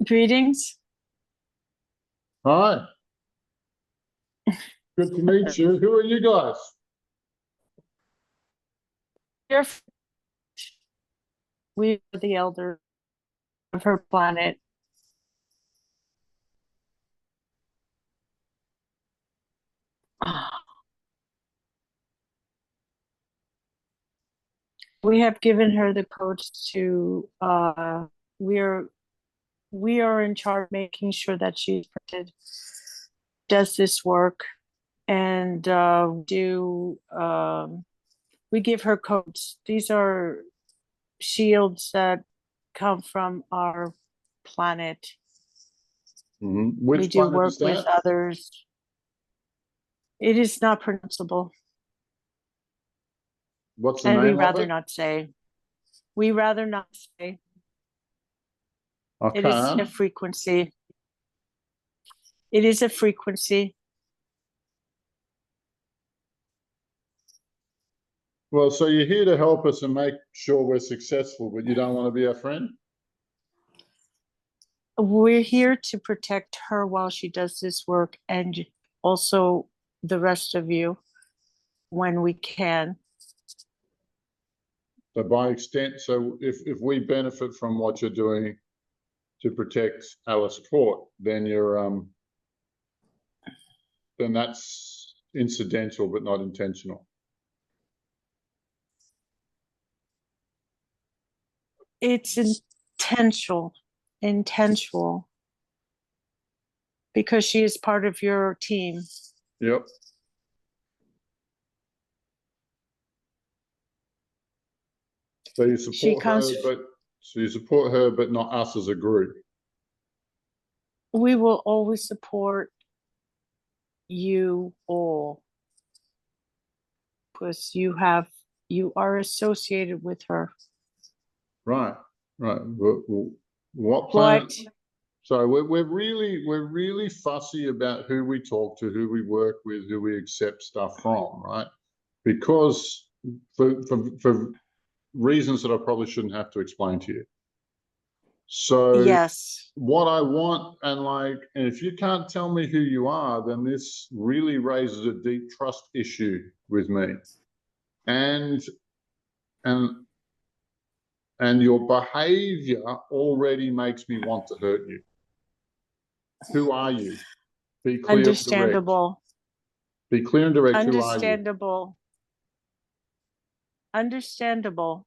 Greetings. Hi, good to meet you. Who are you guys? We are the elder of her planet. We have given her the codes to we are we are in charge of making sure that she's protected, does this work, and we give her codes. These are shields that come from our planet. Which We do planet work is with that? others. It is not pronounceable, What's the and we name of rather it? not say. We rather not say. It is Okay. a frequency. It is a frequency. Well, so you're here to help us and make sure we're successful, but you don't want to be our friend? We're here to protect her while she does this work, and also the rest of you when we can. So by extent, so if we benefit from what you're doing to protect Alice Court, then then that's incidental but not intentional. It's intentional, because she is part of your team. Yep. So you support her, but not us as a group. We will always support you all because you are associated with her. Right. What planet? But So we're really fussy about who we talk to, who we work with, who we accept stuff from, right? Because for reasons that I probably shouldn't have to explain to you. So yes, what I want, and if you can't tell me who you are, then this really raises a deep trust issue with me. And and your behavior already makes me want to hurt you. Who are you? Be clear and direct. understandable. Be clear and direct. Who are you? Understandable. Understandable.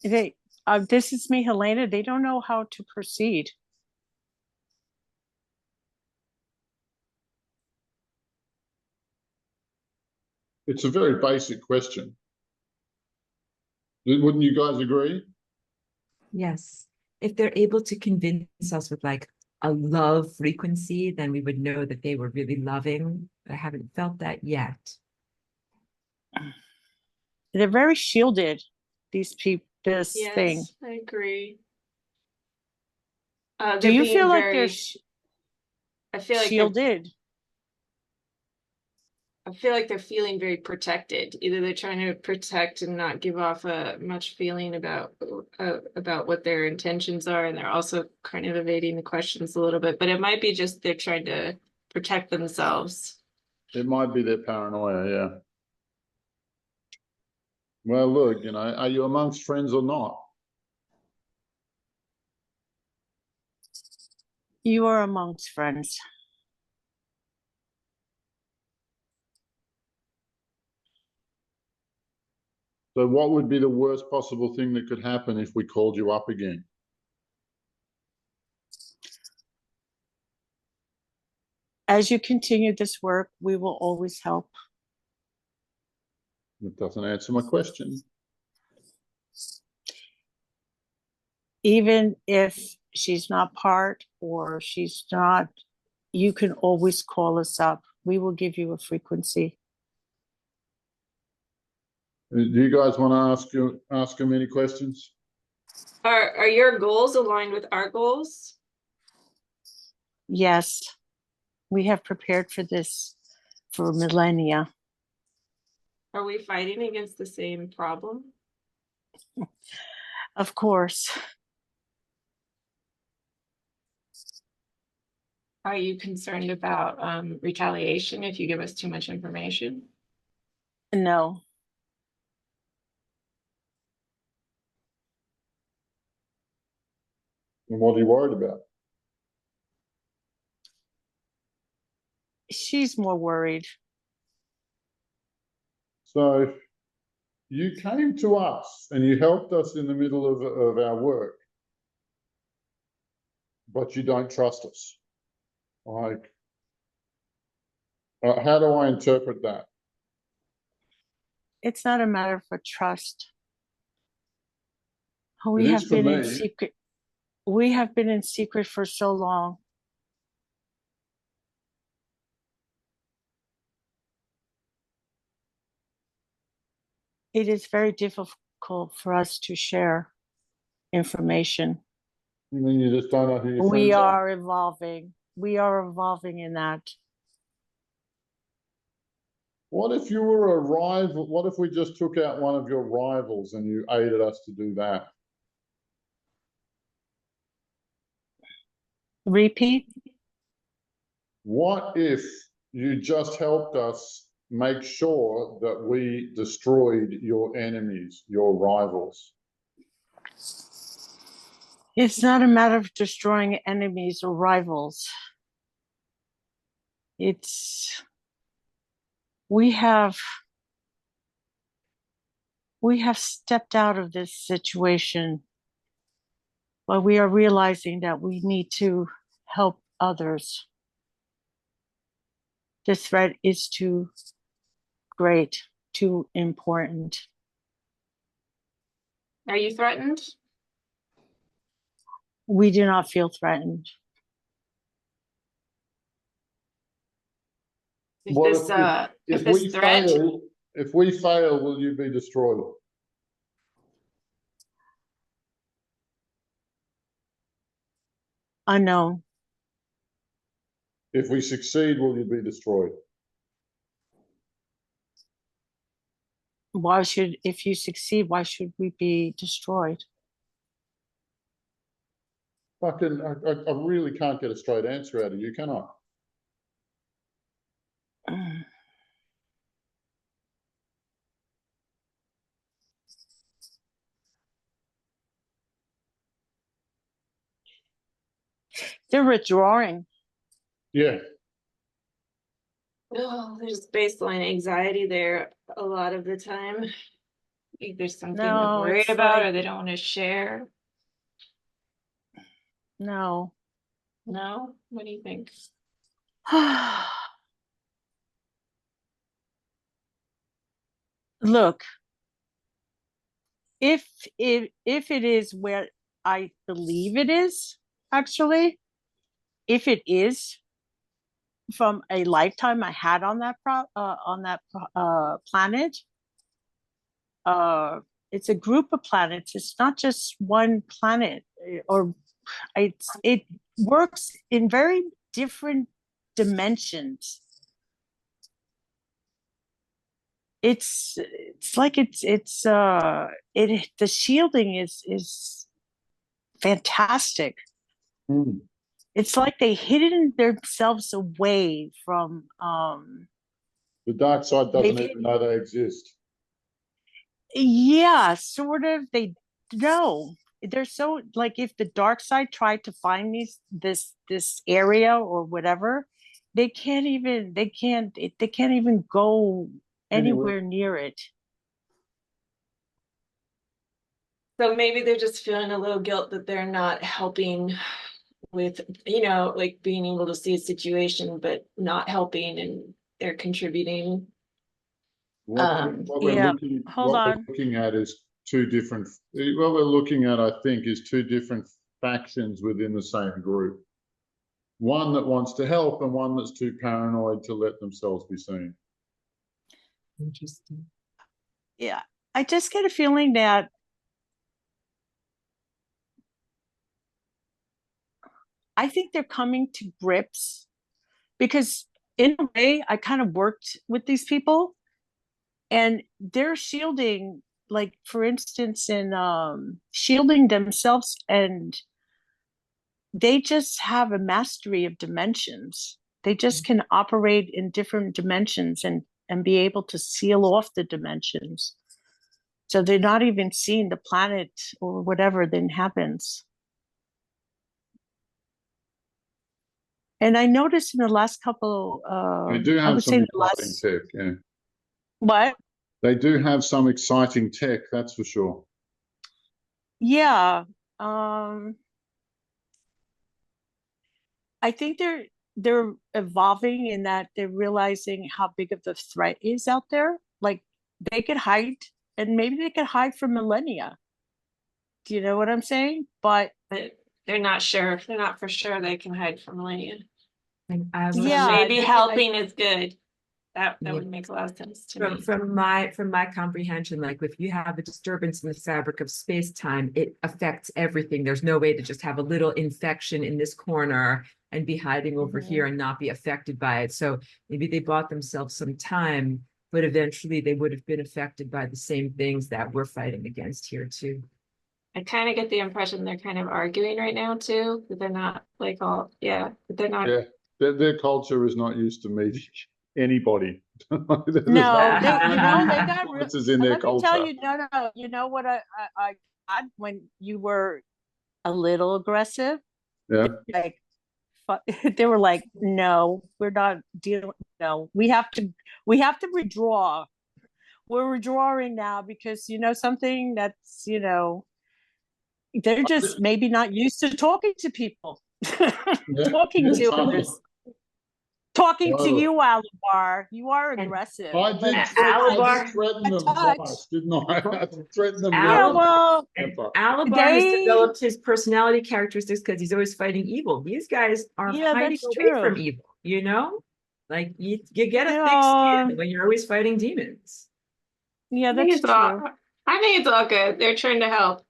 This is me, Helena. They don't know how to proceed. It's a very basic question. Wouldn't you guys agree? Yes. If they're able to convince us with like a love frequency, then we would know that they were really loving. I haven't felt that yet. They're very shielded, these people, this thing. I agree. Do you feel like they're I feel like shielded? I feel like they're feeling very protected. Either they're trying to protect and not give off much feeling about what their intentions are, and they're also kind of evading the questions a little bit. But it might be just they're trying to protect themselves. It might be their paranoia, yeah. Well, look, are you amongst friends or not? You are amongst friends. So what would be the worst possible thing that could happen if we called you up again? As you continue this work, we will always help. It doesn't answer my question. Even if she's not part or she's not, you can always call us up. We will give you a frequency. Do you guys want to ask him any questions? Are your goals aligned with our goals? Yes, we have prepared for this for millennia. Are we fighting against the same problem? Of course. Are you concerned about retaliation if you give us too much information? No. And what are you worried about? She's more worried. So you came to us and you helped us in the middle of our work, but you don't trust us. Like, how do I interpret that? It's not a matter for trust. It We is have for been in me. secret. We have been in secret for so long. It is very difficult for us to share information. I mean, you just don't know who your We friends are. are evolving. We are evolving in that. What if you were a rival? What if we just took out one of your rivals and you aided us to do that? Repeat. What if you just helped us make sure that we destroyed your enemies, your rivals? It's not a matter of destroying enemies or rivals. It's we have stepped out of this situation, but we are realizing that we need to help others. The threat is too great, too important. Are you threatened? We do not feel threatened. If What this if if this we threat fail? If we fail, will you be destroyed? Unknown. If we succeed, will you be destroyed? Why should, if you succeed, why should we be destroyed? Fucking, I really can't get a straight answer out of you, can I? They're withdrawing. Yeah. oh, there's baseline anxiety there a lot of the time. I think there's something they're No, worried it's about like, or they don't want to share. no. No? What do you think? Look, if it is where I believe it is, actually, if it is from a lifetime I had on that planet, uh, it's a group of planets. It's not just one planet, or it works in very different dimensions. It's like the shielding is fantastic. Mm. It's like they hidden themselves away from The dark side doesn't they've even know they exist. yeah, sort of. They know they're so, like, if the dark side tried to find this area or whatever, they can't even go Anyway, anywhere near it. So maybe they're just feeling a little guilt that they're not helping with, like being able to see a situation, but not helping and they're contributing. Yeah, hold what we're on. looking at is two different. What we're looking at, I think, is two different factions within the same group. One that wants to help and one that's too paranoid to let themselves be seen. Interesting. Yeah, I just get a feeling that I think they're coming to grips, because in a way I kind of worked with these people, and they're shielding, like for instance, in shielding themselves, and they just have a mastery of dimensions. They just can operate in different dimensions and be able to seal off the dimensions. So they're not even seeing the planet or whatever then happens. And I noticed in the last couple, They do I have would some say the exciting last, tech, yeah. what? They do have some exciting tech, that's for sure. Yeah. I think they're evolving in that they're realizing how big of the threat is out there. Like they could hide, and maybe they could hide for millennia. Do you know what I'm saying? But they're not sure. They're not for sure they can hide from millennia. And I So will Yeah, maybe they- helping is good. That Yeah. would make a lot of sense to me. From my comprehension, like if you have a disturbance in the fabric of space-time, it affects everything. There's no way to just have a little infection in this corner and be hiding over here and not be affected by it. So maybe they bought themselves some time, but eventually they would have been affected by the same things that we're fighting against here too. I kind of get the impression they're kind of arguing right now too, that they're not like all, but they're not. Yeah, their culture is not used to meeting anybody. no, they got real. This is in their Let me culture. tell you, no. You know what I got when you were a little aggressive? Yeah. Like they were like, no, we're not dealing. No, we have to withdraw. We're withdrawing now because something that's they're just maybe not used to talking to people. Talking to others. Talking to you, Alabar. You are aggressive. I did threaten them twice, didn't I? I threatened them. Yeah, well, Alabar has developed his personality characteristics because he's always fighting evil. These guys are hiding away from evil, Like you get a thick skin when you're always fighting demons. Yeah, that's true. I think it's all good. They're trying to help.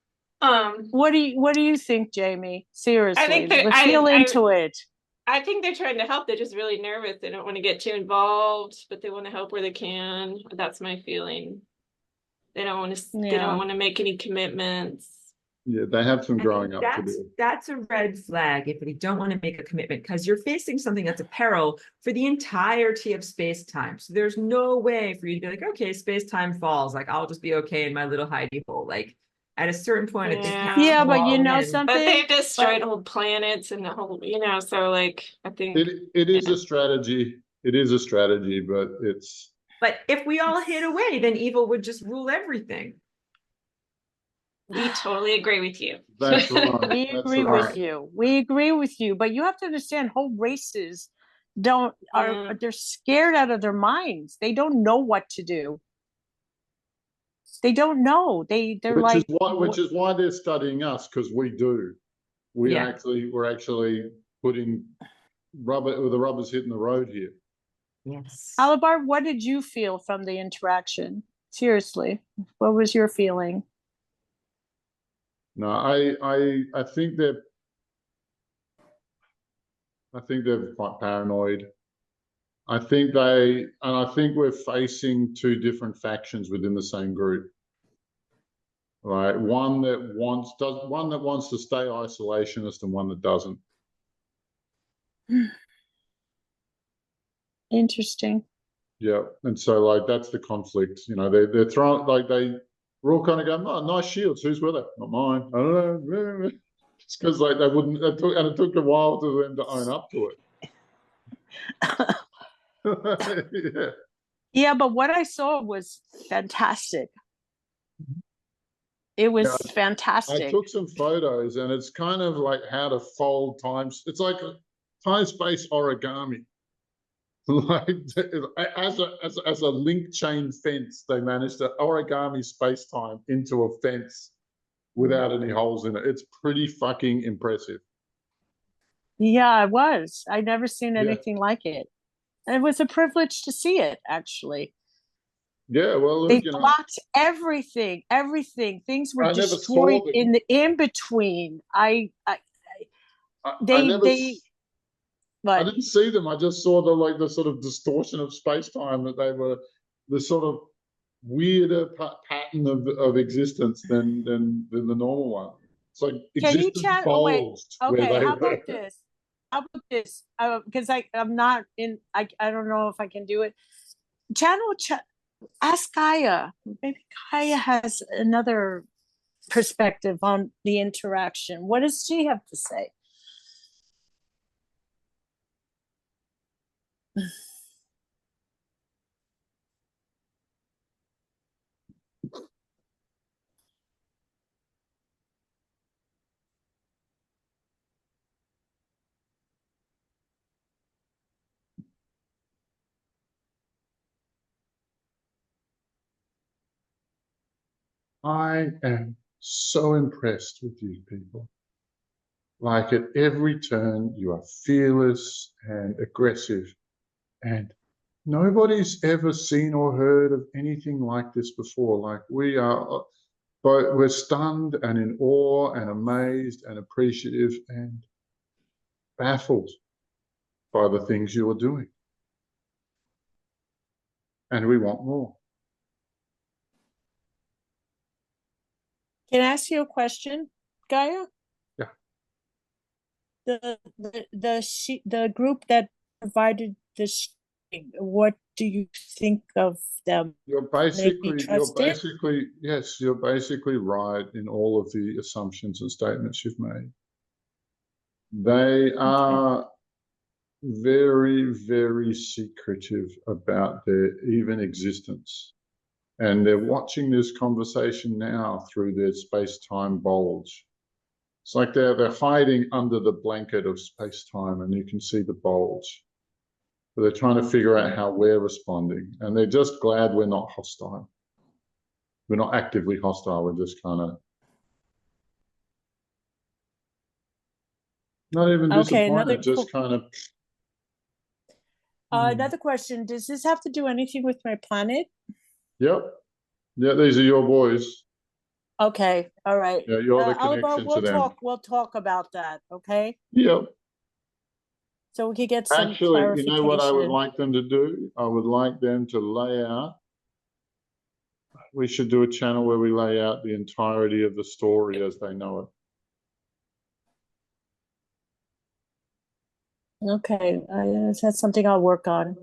What do you think, Jamie? Seriously, I think let's feel into it. I think they're trying to help. They're just really nervous. They don't want to get too involved, but they want to help where they can. That's my feeling. They don't want to. They don't want to make any commitments. Yeah, they have some growing up to do. That's a red flag if they don't want to make a commitment, because you're facing something that's a peril for the entirety of space-time. So there's no way for you to be like, okay, space-time falls. Like I'll just be okay in my little hidey hole. Like at a certain point, I think. Yeah, but you know something. But they destroyed whole planets and the whole, so like I think it is a strategy. It is a strategy, but it's. But if we all hid away, then evil would just rule everything. We totally agree with you. That's right. We agree with you. We agree with you. But you have to understand, whole races they're scared out of their minds. They don't know what to do. They don't know. Which is why they're studying us, because we do. We're actually putting the rubber's hitting the road here. Yes. Alabar, what did you feel from the interaction? Seriously, what was your feeling? No, I think they're quite paranoid. I think we're facing two different factions within the same group. Right, one that wants to stay isolationist and one that doesn't. Interesting. Yeah, and so like that's the conflict. They're throwing we're all kind of going, oh, nice shields. Who's with it? Not mine. I don't know. It's because they wouldn't. It took a while for them to own up to it. Yeah, but what I saw was fantastic. It was fantastic. I took some photos, and it's kind of like how to fold times. It's like time-space origami. Like as a link chain fence, they managed to origami space-time into a fence without any holes in it. It's pretty fucking impressive. Yeah, it was. I'd never seen anything like it. And it was a privilege to see it, actually. Yeah, well, they blocked everything. Things were destroyed in the in between. I didn't see them. I just saw the sort of distortion of space time that they were weirder pattern of existence than the normal one. It's like Can you existence chat? Oh, wait. bulged where Okay, they how were. about this? How about this? Because I'm not in. I don't know if I can do it. Ask Gaia. Maybe Gaia has another perspective on the interaction. What does she have to say? I am so impressed with you people. Like at every turn, you are fearless and aggressive, and nobody's ever seen or heard of anything like this before. Like we are, but we're stunned and in awe and amazed and appreciative and baffled by the things you are doing. And we want more. Can I ask you a question, Gaia? Yeah. The group that provided this, what do you think of them? You're basically, yes, you're basically right in all of the assumptions and statements you've made. They are very, very secretive about their even existence. And they're watching this conversation now through their space-time bulge. It's like they're hiding under the blanket of space-time, and you can see the bulge. But they're trying to figure out how we're responding. And they're just glad we're not hostile. We're not actively hostile. We're just kind of not even disappointed, just kind of. Another question, does this have to do anything with my planet? Yep. Yeah, these are your boys. Okay, all right. Yeah, you're the connection to them. We'll talk about that, okay? Yep. So we could get some Actually, clarification. you know what I would like them to do? I would like them to lay out. We should do a channel where we lay out the entirety of the story as they know it. Okay, that's something I'll work on.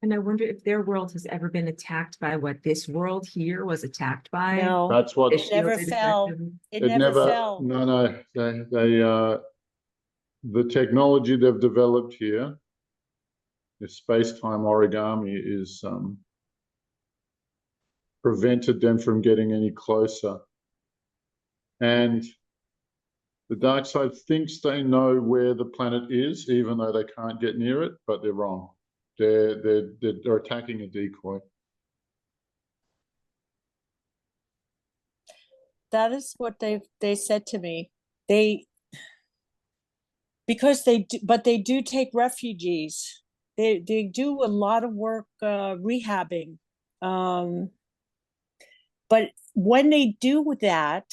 And I wonder if their world has ever been attacked by what this world here was attacked by. No, That's what it never fell. It never fell. No, the technology they've developed here, the space-time origami, is prevented them from getting any closer. And the dark side thinks they know where the planet is, even though they can't get near it, but they're wrong. They're attacking a decoy. That is what they said to me. But they do take refugees. They do a lot of work rehabbing. But when they do that,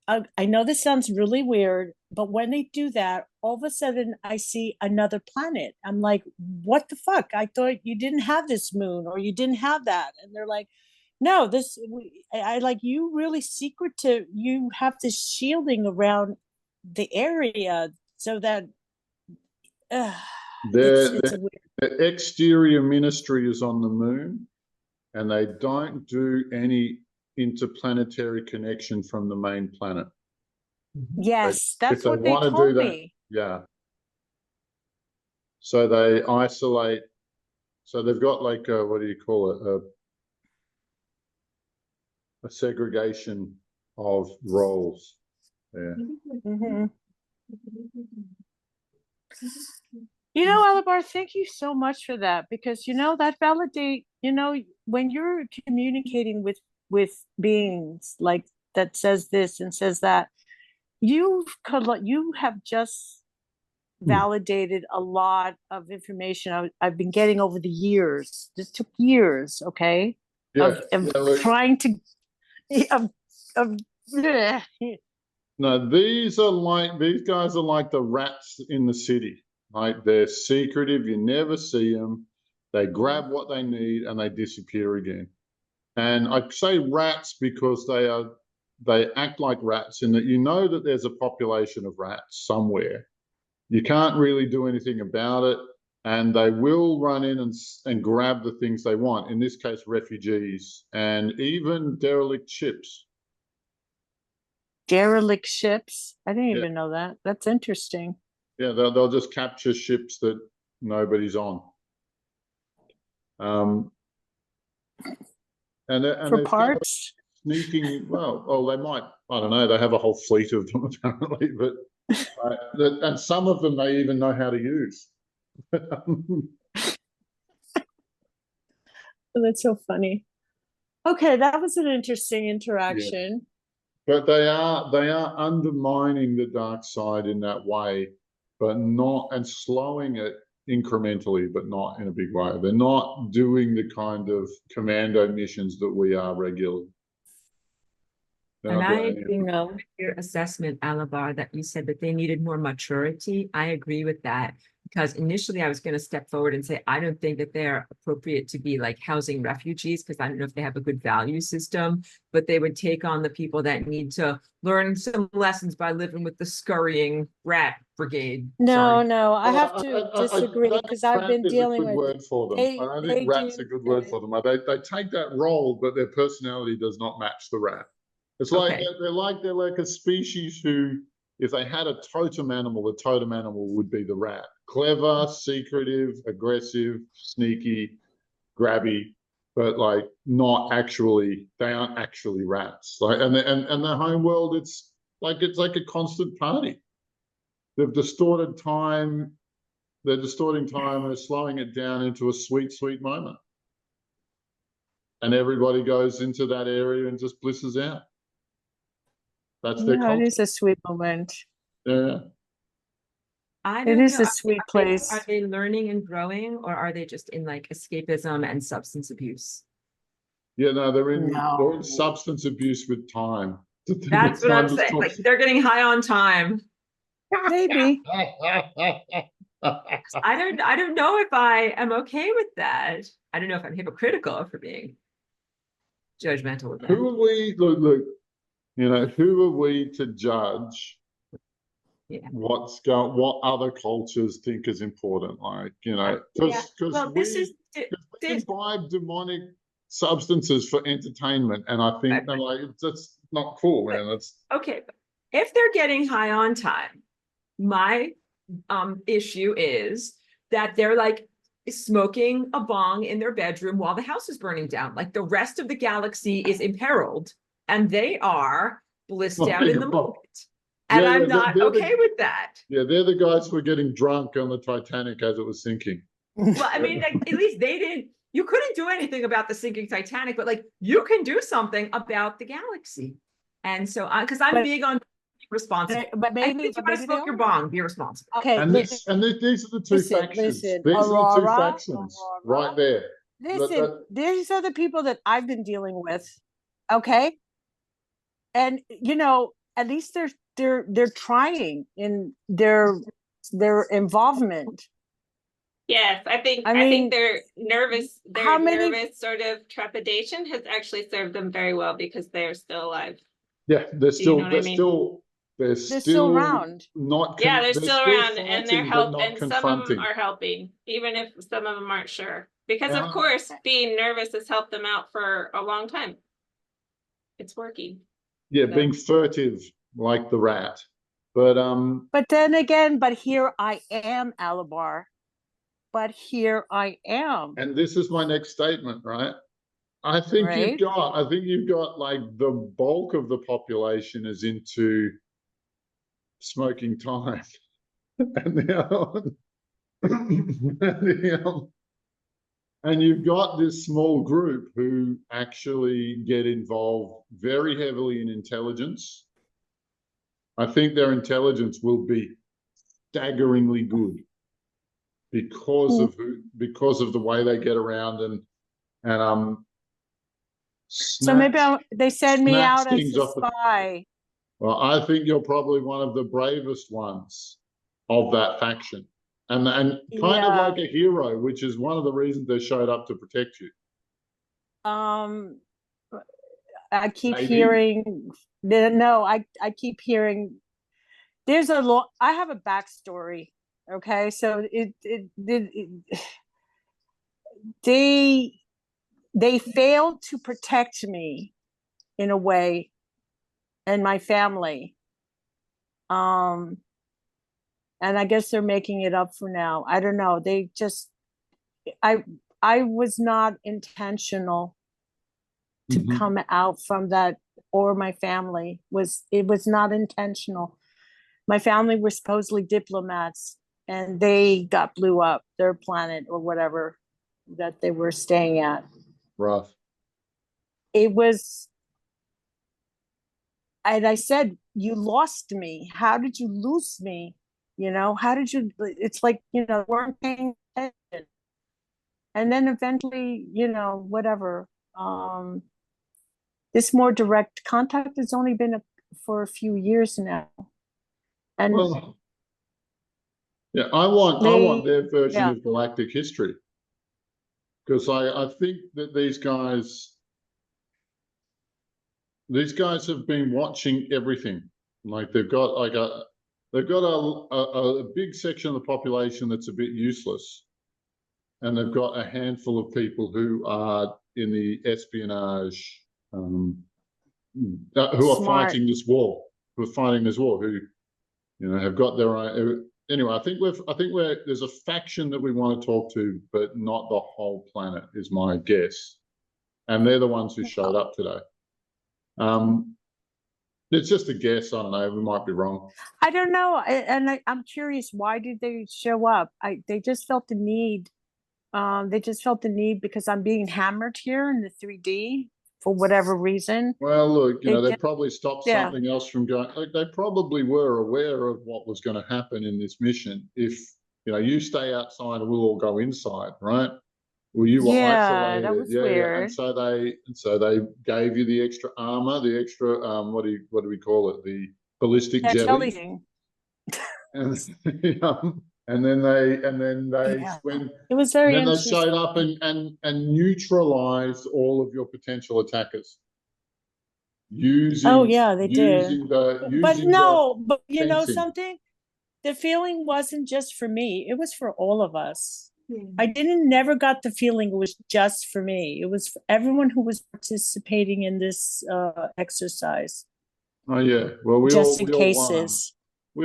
I know this sounds really weird, but when they do that, all of a sudden I see another planet. I'm like, what the fuck? I thought you didn't have this moon, or you didn't have that. And they're like, no, I like, you really secretive. You have this shielding around the area so that the exterior ministry is on the moon, and they don't do any interplanetary connection from the main planet. Yes, that's what they told me. Yeah. So they isolate. So they've got like what do you call it? A segregation of roles. Yeah. Mm-hmm. You know, Alabar, thank you so much for that, because that validate. When you're communicating with beings like that says this and says that, you have just validated a lot of information I've been getting over the years. This took years, okay? Yeah. Of trying to No, these guys are like the rats in the city. Like, they're secretive, you never see them. They grab what they need and they disappear again. And I say rats because they act like rats in that you know that there's a population of rats somewhere. You can't really do anything about it, and they will run in and grab the things they want. In this case, refugees and even derelict ships. Derelict ships. I didn't Yeah. even know that. That's interesting. Yeah, they'll just capture ships that nobody's on. And For there's parts. sneaking. Well, they might. I don't know. They have a whole fleet of them apparently, but and some of them they even know how to use. That's so funny. Okay, that was an interesting interaction. But they are undermining the dark side in that way, but not, and slowing it incrementally, but not in a big way. They're not doing the kind of commando missions that we are regularly. And I agree No. with your assessment, Alabar, that you said that they needed more maturity. I agree with that, because initially I was going to step forward and say, I don't think that they're appropriate to be like housing refugees, because I don't know if they have a good value system, but they would take on the people that need to learn some lessons by living with the scurrying rat brigade. No, Sorry. no, I have to disagree don't because think I've rat been is a dealing good with word for them. they- I don't they think rat's do a good word for them. They take that role, but their personality does not match the rat. It's like Okay. they're like a species who, if they had a totem animal, the totem animal would be the rat. Clever, secretive, aggressive, sneaky, grabby, but like not actually. They aren't actually rats. Like and the home world, it's like a constant party. They've distorted time. They're distorting time and they're slowing it down into a sweet, sweet moment. And everybody goes into that area and just blisses out. That's their No, it culture. is a sweet moment. Yeah. I It don't is know. a sweet place. Are they learning and growing, or are they just in like escapism and substance abuse? Yeah, no, they're in No. substance abuse with time. That's what I'm saying. Like they're getting high on time. Maybe. I don't know if I am okay with that. I don't know if I'm hypocritical for being judgmental with that. Who are we? Look. You know, who are we to judge? Yeah. What other cultures think is important? Like, you know, because Well, we imbibe demonic substances for entertainment, and I think they're like, that's not cool, man. That's okay. If they're getting high on time, my issue is that they're like smoking a bong in their bedroom while the house is burning down. Like the rest of the galaxy is imperiled, and they are blissed out in the moment. And yeah, I'm not okay with that. Yeah, they're the guys who were getting drunk on the Titanic as it was sinking. Well, I mean, like, at least they didn't. You couldn't do anything about the sinking Titanic, but like you can do something about the galaxy. And so, because I'm big on responsible. But maybe if you want to smoke your bong, be responsible. Okay. And these are the two factions. Listen, these are the two Aurora, factions right there. Listen, these are the people that I've been dealing with. Okay. And you know, at least they're trying in their involvement. Yes, I think their nervous nervous sort of trepidation has actually served them very well because they're still alive. Yeah, they're still they're still around. They're still around, and they're helping, and some of them are helping, even if some of them aren't sure. Because of course, being nervous has helped them out for a long time. It's working. Yeah, being furtive like the rat. But then again, but here I am, Alabar. But here I am. And this is my next statement, right? I think you've got like the bulk of the population is into smoking time. And you've got this small group who actually get involved very heavily in intelligence. I think their intelligence will be staggeringly good because of the way they get around and so maybe they send me out as a spy. Well, I think you're probably one of the bravest ones of that faction. and kind of Yeah. like a hero, which is one of the reasons they showed up to protect you. I keep Maybe. hearing, no, I keep hearing, there's a lot, I have a backstory. Okay. So they failed to protect me in a way, and my family. And I guess they're making it up for now. I don't know. They just, I was not intentional to come out from that, or my family it was not intentional. My family were supposedly diplomats, and they got blew up, their planet or whatever that they were staying at. Rough. It was, and I said, you lost me. How did you lose me? You know, how did you, it's like, you know, weren't paying attention. And then eventually, you know, whatever. This more direct contact has only been for a few years now. And well, yeah, I want their version of galactic history, because I think that these guys have been watching everything. Like they've got a big section of the population that's a bit useless, and they've got a handful of people who are in the espionage, who are fighting this war, who you know, have got their own. Anyway, I think there's a faction that we want to talk to, but not the whole planet, is my guess. And they're the ones who showed up today. It's just a guess. I don't know. We might be wrong. I don't know. And I'm curious, why did they show up? They just felt the need. They just felt the need because I'm being hammered here in the 3D for whatever reason. Well, look, you know, they probably stopped something else from going. Like, they probably were aware of what was going to happen in this mission. If, you know, you stay outside and we'll all go inside, right? Well, you were isolated. That was weird. And so they gave you the extra armor, the extra what do we call it? The ballistic jelly. And then they when it was very then they showed up and neutralized all of your potential attackers. Using they did. But you know something? The feeling wasn't just for me, it was for all of us. I never got the feeling it was just for me. It was for everyone who was participating in this exercise. Oh yeah. Well, we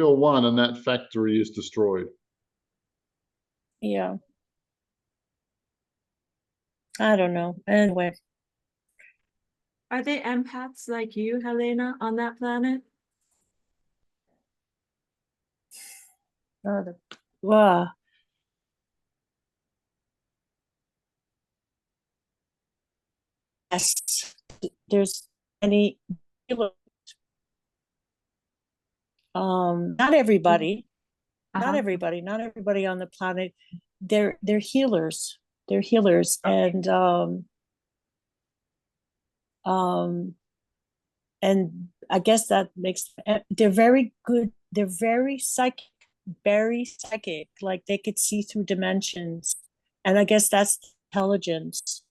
all won, and that factory is destroyed. Yeah. I don't know. Anyway. Are they empaths like you, Helena, on that planet? Yes. There's any not everybody. Not everybody on the planet. They're healers. They're healers. And I guess that makes, they're very good. They're very psychic, like they could see through dimensions. And I guess that's intelligence.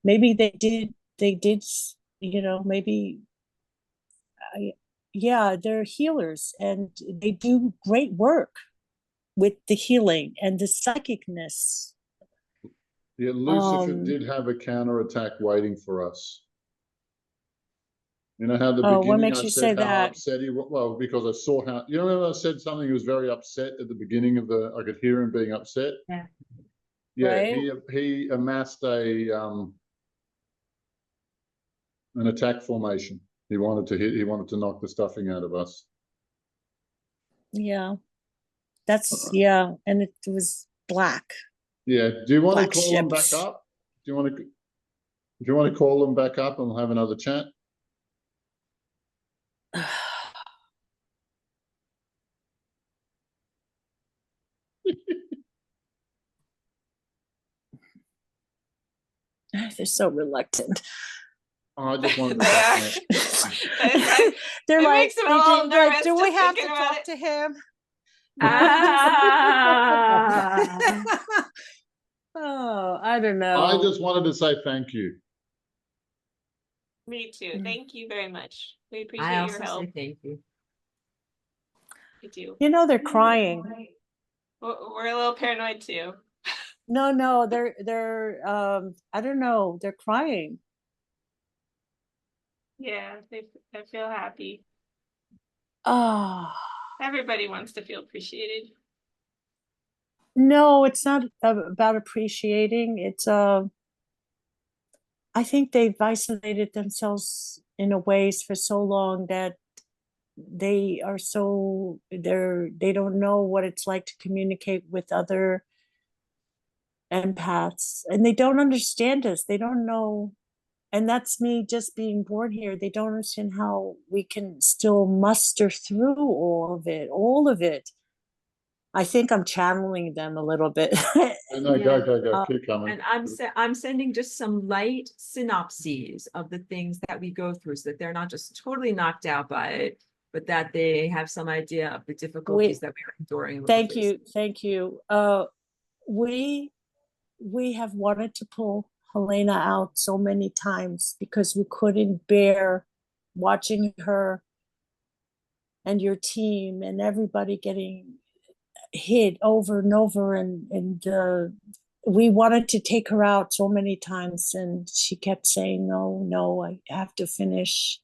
Maybe they did, you know, maybe, they're healers, and they do great work with the healing and the psychicness. Yeah, Lucifer did have a counterattack waiting for us. You know how at the beginning what makes I you said say how that? upset he was? Well, because I saw how, you know, I said something, he was very upset at the beginning of I could hear him being upset. Yeah, right? He amassed an attack formation. He wanted to knock the stuffing out of us. Yeah. And it was black. Yeah. Do you want to call them back up? Do you want to call them back up and we'll have another chat? They're so reluctant. I just wanted to talk. They're like, do we have to talk to him? Ah. Oh, I don't I know. just wanted to say thank you. Me too. Thank you very much. We I appreciate your also help. say thank you. We do. You know, they're crying. We're a little paranoid too. No, they're I don't know, they're crying. Yeah, I feel happy. Oh, Everybody wants to feel appreciated. no, it's not about appreciating. It's I think they've isolated themselves in a ways for so long that they don't know what it's like to communicate with other empaths, and they don't understand us. They don't know, and that's me just being born here. They don't understand how we can still muster through all of it. I think I'm channeling them a little bit. No, Yeah. go, keep coming. And I'm sending just some light synopses of the things that we go through so that they're not just totally knocked out by it, but that they have some idea of the difficulties that we're enduring. and what we're Thank facing. you, thank you. We have wanted to pull Helena out so many times because we couldn't bear watching her and your team and everybody getting hit over and over, and we wanted to take her out so many times, and she kept saying, no, I have to finish.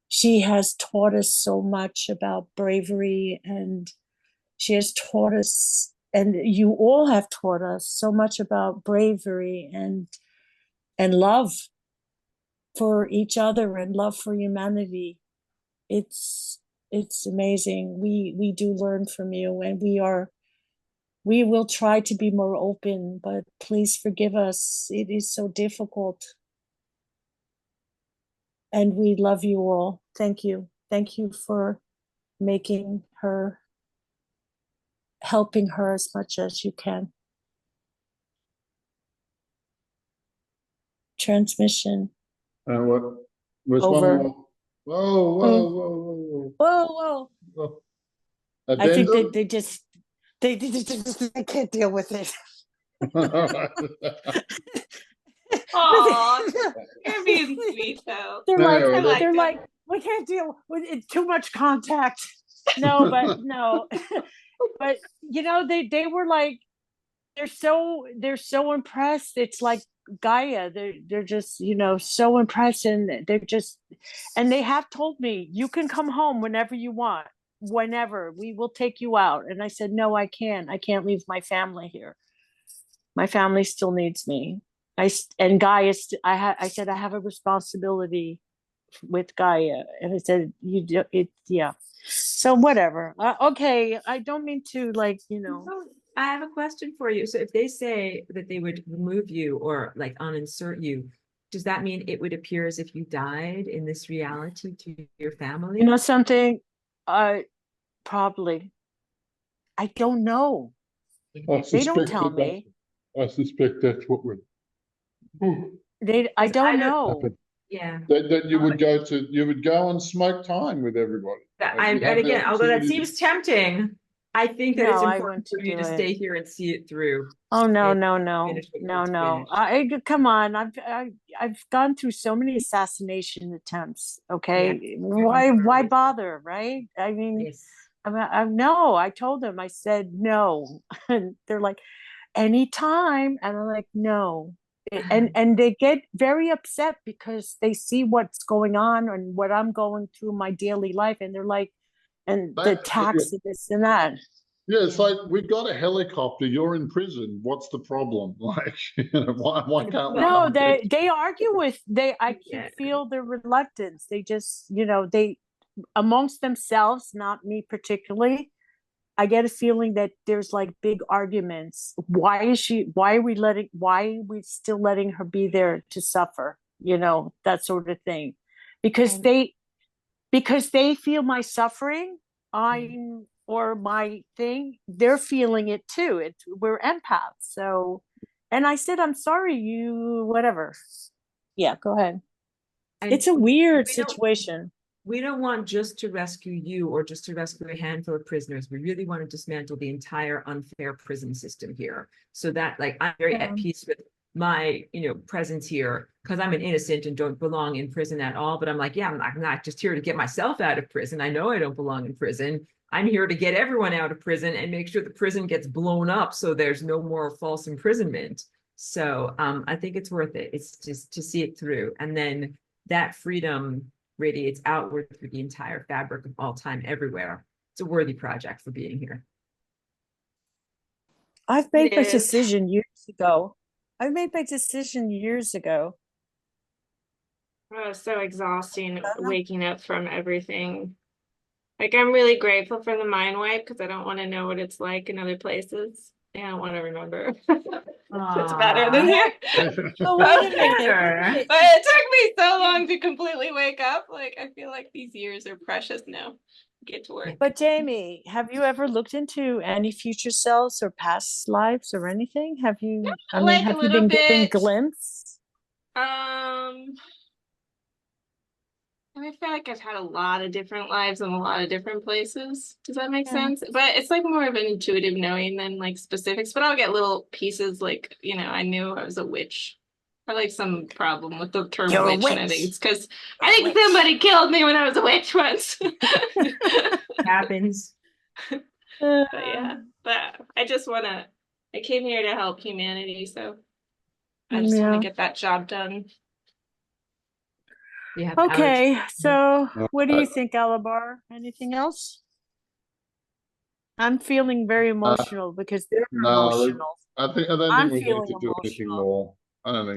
She has taught us so much about bravery, and she has taught us, and you all have taught us so much about bravery and love for each other and love for humanity. It's amazing. We do learn from you, and we will try to be more open, but please forgive us. It is so difficult. And we love you all. Thank you. Thank you for helping her as much as you can. Transmission. What was Over. one more? Whoa. Whoa. Whoa. I think Addendum? they can't deal with it. Aw, you're being sweet though. They're No, like, no, that- they're like, we can't deal with it, too much contact. No, but no. But you know, they were like, they're so impressed. It's like Gaia. They're just, so impressed, and and they have told me, you can come home whenever you want. Whenever, we will take you out. And I said, no, I can't leave my family here. My family still needs me. And Gaia, I said, I have a responsibility with Gaia, and I said, you do it, yeah. So whatever. Okay, I don't mean to, like, So I have a question for you. So if they say that they would remove you or like uninsert you, does that mean it would appear as if you died in this reality to your family? You know something? Probably. I don't know. They don't tell me. I suspect that's what would I don't know. happen. Yeah. That you would go and smoke time with everybody. And again, although that seems tempting, I think that it's No, I important want for you to to do stay it. here and see it through. Oh no, and no. finish what you need to No. finish. Come on. I've gone through so many assassination attempts. Okay, Yeah. why bother, right? I mean, Yes. no. I told them. I said no, and they're like, anytime, and I'm like, no. And they get very upset because they see what's going on and what I'm going through my daily life, and they're like, and the tax and this and that. Yeah, it's like, we've got a helicopter, you're in prison. What's the problem? Like, why can't we? No, come they argue with I can feel their reluctance. They just, they amongst themselves, not me particularly. I get a feeling that there's like big arguments. Why are we still letting her be there to suffer? That sort of thing. Because they feel my suffering, or my thing, they're feeling it too. We're empaths. So, and I said, I'm sorry, whatever. Yeah, go ahead. And It's a weird we don't- situation. we don't want just to rescue you or just to rescue a handful of prisoners. We really want to dismantle the entire unfair prison system here. So that, like, I'm very at peace with my, presence here because I'm an innocent and don't belong in prison at all. But I'm like, yeah, I'm not just here to get myself out of prison. I know I don't belong in prison. I'm here to get everyone out of prison and make sure the prison gets blown up so there's no more false imprisonment. So I think it's worth it. It's just to see it through. And then that freedom radiates outward through the entire fabric of all time everywhere. It's a worthy project for being here. I've made It my is. decision years ago. I made my decision years ago. Oh, so exhausting waking up from everything. Like, I'm really grateful for the mind wipe because I don't want to know what it's like in other places. I don't want to remember. It's better than here. Oh, wait a minute. But it took me so long to completely wake up. Like, I feel like these years are precious now. Get to work. But Jamie, have you ever looked into any future selves or past lives or anything? Have you? I mean, like a have you little been given bit. glimpse? I feel like I've had a lot of different lives in a lot of different places. Does that make Yeah. sense? But it's like more of an intuitive knowing than like specifics. But I'll get little pieces like, I knew I was a witch. Or like some problem with the term You're a witch, and I think witch. it's because You're I a think witch. somebody killed me when I was a witch once. Happens. But yeah, but I came here to help humanity, so I just want to get that job done. Yeah. Okay, so what do you Uh, think, Alabar? Anything else? I'm feeling very emotional because they're No, emotional. I don't I'm think we need feeling to do anything emotional. more. I don't think.